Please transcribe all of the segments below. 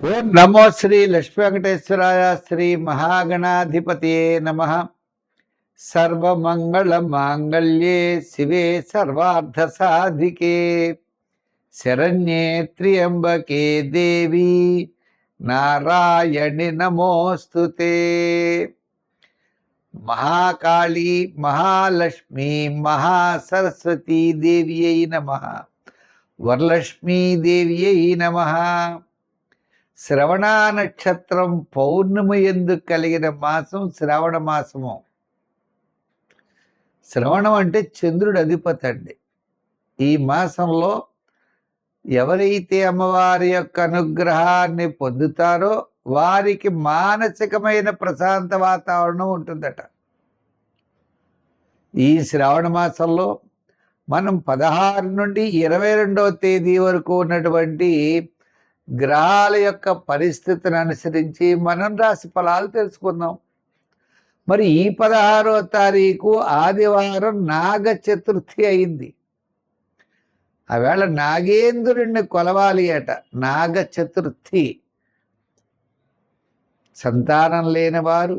ఓం నమో శ్రీ లక్ష్మీ వెంకటేశ్వరాయ శ్రీ మహాగణాధిపతియే నమః. సర్వమంగళ మాంగళ్యే శివే సర్వార్థ సాధికే శరణ్యే త్ర్యంబకే దేవి నారాయణి నమోస్తుతే. మహాకాళీ మహాలక్ష్మీ మహాసరస్వతీ దేవ్యై నమః. వరలక్ష్మీ దేవ్యై నమః. శ్రవణ నక్షత్రం పౌర్ణమి ఎందుకు కలిగిన మాసం శ్రావణ మాసము. శ్రవణం అంటే చంద్రుడి అధిపతి అండి. ఈ మాసంలో ఎవరైతే అమ్మవారి యొక్క అనుగ్రహాన్ని పొందుతారో వారికి మానసికమైన ప్రశాంత వాతావరణం ఉంటుందట. ఈ శ్రావణ మాసంలో మనం 16 నుండి 22వ తేదీ వరకు ఉన్నటువంటి గ్రహాల యొక్క పరిస్థితిని అనుసరించి మనం రాశి ఫలాలు తెలుసుకుందాం. మరి ఈ 16వ తారీఖు ఆదివారం నాగ చతుర్థి అయింది. ఆవేళ నాగేంద్రుడిని కొలవాలి అట. నాగ చతుర్థి. సంతానం లేనివారు,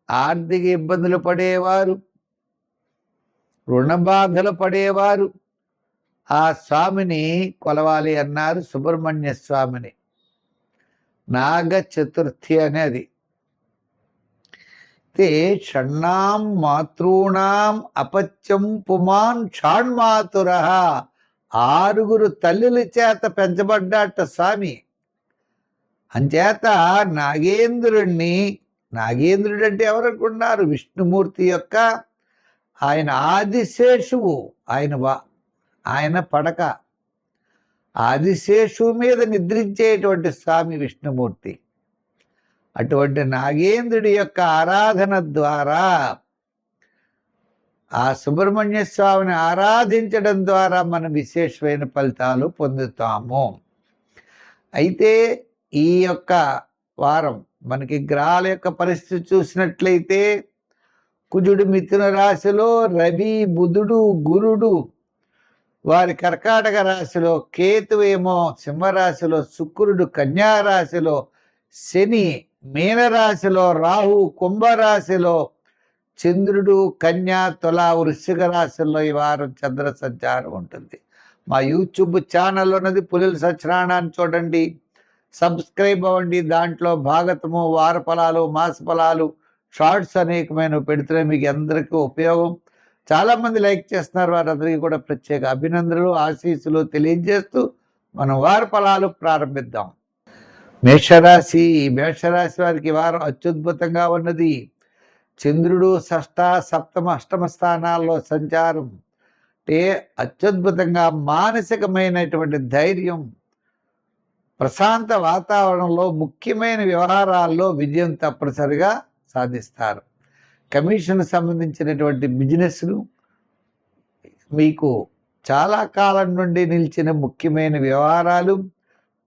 ఆర్థిక ఇబ్బందులు పడేవారు, రుణబాధలు పడేవారు ఆ స్వామిని కొలవాలి అన్నారు. సుబ్రహ్మణ్య స్వామిని. నాగ చతుర్థి అనేది షణ్ణాం మాతృణాం అపత్యం పుమాన్ షాణ్మాతుర. 6 తల్లుల చేత పెంచబడ్డాట స్వామి. అంచేత నాగేంద్రుడిని, నాగేంద్రుడు అంటే ఎవరనుకున్నారు? విష్ణుమూర్తి యొక్క ఆయన ఆదిశేషువు. ఆయన పడక ఆదిశేషువు మీద నిద్రించేటువంటి స్వామి విష్ణుమూర్తి. అటువంటి నాగేంద్రుడి యొక్క ఆరాధన ద్వారా, ఆ సుబ్రహ్మణ్య స్వామిని ఆరాధించడం ద్వారా మనం విశేషమైన ఫలితాలు పొందుతాము. అయితే ఈ యొక్క వారం మనకి గ్రహాల యొక్క పరిస్థితి చూసినట్లయితే కుజుడు మిథున రాశిలో, రవి బుధుడు గురుడు వారి కర్కాటక రాశిలో, కేతువేమో సింహరాశిలో, శుక్రుడు కన్యా రాశిలో, శని మీనరాశిలో, రాహు కుంభరాశిలో, చంద్రుడు కన్యా తుల వృశ్చిక రాశిలో ఈ వారం చంద్ర సంచారం ఉంటుంది. మా యూట్యూబ్ ఛానల్ ఉన్నది పులిల సత్యనారాయణ చూడండి, సబ్స్క్రైబ్ అవ్వండి. దాంట్లో భాగతము, వార ఫలాలు, మాస ఫలాలు, షార్ట్స్ అనేకమైన పెడుతున్నాయి. మీకు అందరికీ ఉపయోగం. చాలామంది లైక్ చేస్తున్నారు. వారందరికీ కూడా ప్రత్యేక అభినందనలు, ఆశీస్సులు తెలియజేస్తూ మనం వార ఫలాలు ప్రారంభిద్దాం. మేషరాశి. ఈ మేషరాశి వారికి వారం అత్యద్భుతంగా ఉన్నది. చంద్రుడు షష్ఠ, సప్తమ, అష్టమ స్థానాల్లో సంచారం అంటే అత్యద్భుతంగా మానసికమైనటువంటి ధైర్యం, ప్రశాంత వాతావరణంలో ముఖ్యమైన వ్యవహారాల్లో విజయం తప్పనిసరిగా సాధిస్తారు. కమిషన్ సంబంధించినటువంటి బిజినెస్లు, మీకు చాలా కాలం నుండి నిలిచిన ముఖ్యమైన వ్యవహారాలు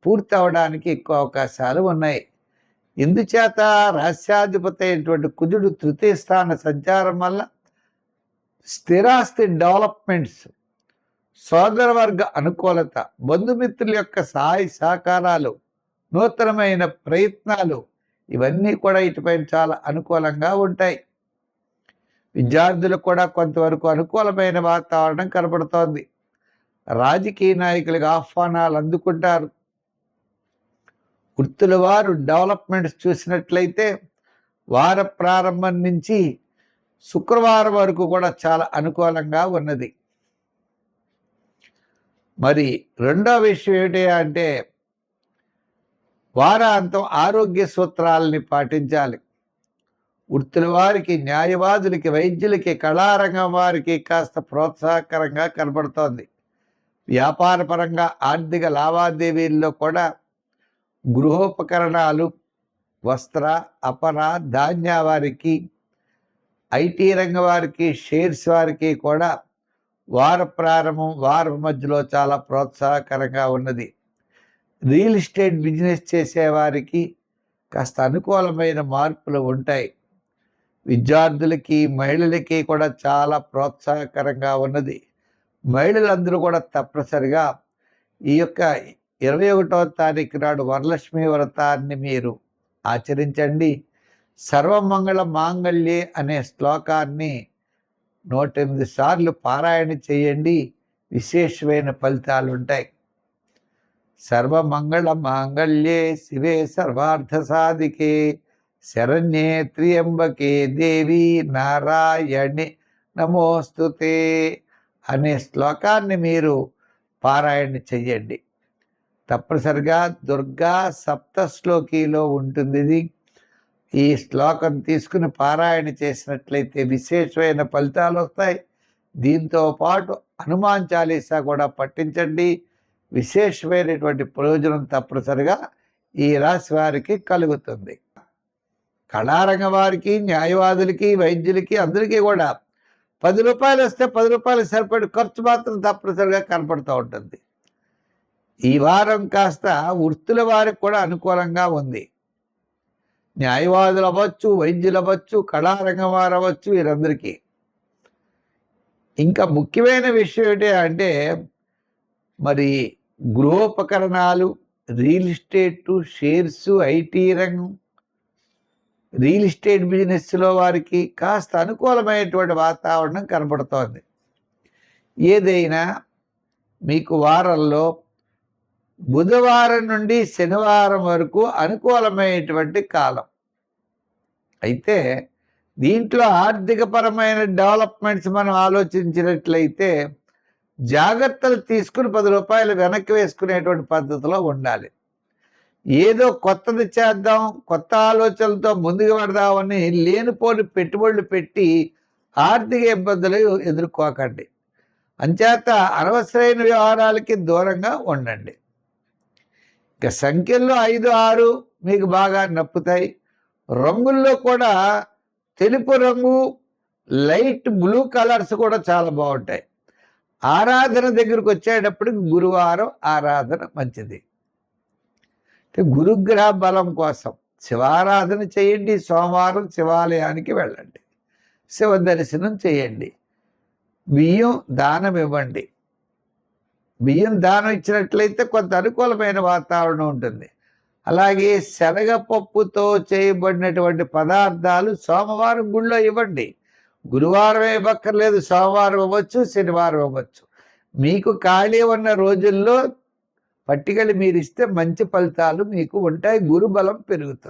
పూర్తి అవడానికి ఎక్కువ అవకాశాలు ఉన్నాయి. ఇందుచేత రాస్యాధిపతి అయినటువంటి కుజుడు తృతీయ స్థాన సంచారం వల్ల స్థిరాస్తి డెవలప్మెంట్స్, సోదరవర్గ అనుకూలత, బంధుమిత్రుల యొక్క సహాయ సహకారాలు, నూతనమైన ప్రయత్నాలు ఇవన్నీ కూడా ఇటుపైన చాలా అనుకూలంగా ఉంటాయి. విద్యార్థులకు కూడా కొంతవరకు అనుకూలమైన వాతావరణం కనబడుతోంది. రాజకీయ నాయకులకు ఆహ్వానాలు అందుకుంటారు. వృత్తుల వారు డెవలప్మెంట్స్ చూసినట్లయితే వార ప్రారంభం నుంచి శుక్రవారం వరకు కూడా చాలా అనుకూలంగా ఉన్నది. మరి రెండో విషయం ఏమిటి అంటే వారాంతం ఆరోగ్య సూత్రాలని పాటించాలి. వృత్తుల వారికి, న్యాయవాదులకి, వైద్యులకి, కళారంగం వారికి కాస్త ప్రోత్సాహకరంగా కనబడుతోంది. వ్యాపారపరంగా ఆర్థిక లావాదేవీల్లో కూడా గృహోపకరణాలు, వస్త్ర, అపర, ధాన్య వారికి, ఐటీ రంగం వారికి, షేర్స్ వారికి కూడా వార ప్రారంభం, వారం మధ్యలో చాలా ప్రోత్సాహకరంగా ఉన్నది. రియల్ ఎస్టేట్ బిజినెస్ చేసేవారికి కాస్త అనుకూలమైన మార్పులు ఉంటాయి. విద్యార్థులకి, మహిళలకి కూడా చాలా ప్రోత్సాహకరంగా ఉన్నది. మహిళలందరూ కూడా తప్పనిసరిగా ఈ యొక్క 21వ తారీఖు నాడు వరలక్ష్మి వ్రతాన్ని మీరు ఆచరించండి. సర్వమంగళ మాంగళ్యే అనే శ్లోకాన్ని 108 సార్లు పారాయణ చేయండి. విశేషమైన ఫలితాలు ఉంటాయి. సర్వమంగళ మాంగళ్యే శివే సర్వార్థ సాధికే శరణ్యే త్ర్యంబకే దేవి నారాయణి నమోస్తుతే అనే శ్లోకాన్ని మీరు పారాయణ చెయ్యండి. తప్పనిసరిగా దుర్గా సప్తశ్లోకిలో ఉంటుంది ఇది. ఈ శ్లోకం తీసుకుని పారాయణ చేసినట్లయితే విశేషమైన ఫలితాలు వస్తాయి. దీంతో పాటు హనుమాన్ చాలీసా కూడా పఠించండి. విశేషమైనటువంటి ప్రయోజనం తప్పనిసరిగా ఈ రాశి వారికి కలుగుతుంది. కళారంగ వారికి, న్యాయవాదులకి, వైద్యులకి అందరికీ కూడా 10 రూపాయలు వస్తే 10 రూపాయలు సరిపడి ఖర్చు మాత్రం తప్పనిసరిగా కనపడుతూ ఉంటుంది. ఈ వారం కాస్త వృత్తుల వారికి కూడా అనుకూలంగా ఉంది. న్యాయవాదులు అవ్వచ్చు, వైద్యులు అవ్వచ్చు, కళారంగం వారు అవ్వచ్చు, వీరందరికీ. ఇంకా ముఖ్యమైన విషయం ఏంటి అంటే మరి గృహోపకరణాలు, రియల్ ఎస్టేటు, షేర్సు, ఐటీ రంగం, రియల్ ఎస్టేట్ బిజినెస్లో వారికి కాస్త అనుకూలమైనటువంటి వాతావరణం కనబడుతోంది. ఏదైనా మీకు వారంలో బుధవారం నుండి శనివారం వరకు అనుకూలమైనటువంటి కాలం. అయితే దీంట్లో ఆర్థికపరమైన డెవలప్మెంట్స్ మనం ఆలోచించినట్లయితే జాగ్రత్తలు తీసుకుని 10 రూపాయలు వెనక్కి వేసుకునేటువంటి పద్ధతిలో ఉండాలి. ఏదో కొత్తది చేద్దాం, కొత్త ఆలోచనలతో ముందుకు పడదామని లేనిపోని పెట్టుబడులు పెట్టి ఆర్థిక ఇబ్బందులు ఎదుర్కోకండి. అంచేత అనవసరమైన వ్యవహారాలకి దూరంగా ఉండండి. ఇక సంఖ్యల్లో 5, 6 మీకు బాగా నప్పుతాయి. రంగుల్లో కూడా తెలుపు రంగు, లైట్ బ్లూ కలర్స్ కూడా చాలా బాగుంటాయి. ఆరాధన దగ్గరకు వచ్చేటప్పటికి గురువారం ఆరాధన మంచిది. గురుగ్రహ బలం కోసం శివారాధన చేయండి. సోమవారం శివాలయానికి వెళ్ళండి, శివ దర్శనం చేయండి. బియ్యం దానం ఇవ్వండి. బియ్యం దానం ఇచ్చినట్లయితే కొంత అనుకూలమైన వాతావరణం ఉంటుంది. అలాగే శనగపప్పుతో చేయబడినటువంటి పదార్థాలు సోమవారం గుళ్ళో ఇవ్వండి. గురువారం ఇవ్వక్కర్లేదు, సోమవారం ఇవ్వచ్చు, శనివారం ఇవ్వచ్చు. మీకు ఖాళీ ఉన్న రోజుల్లో పట్టికలు మీరు ఇస్తే మంచి ఫలితాలు మీకు ఉంటాయి. గురుబలం పెరుగుతుంది.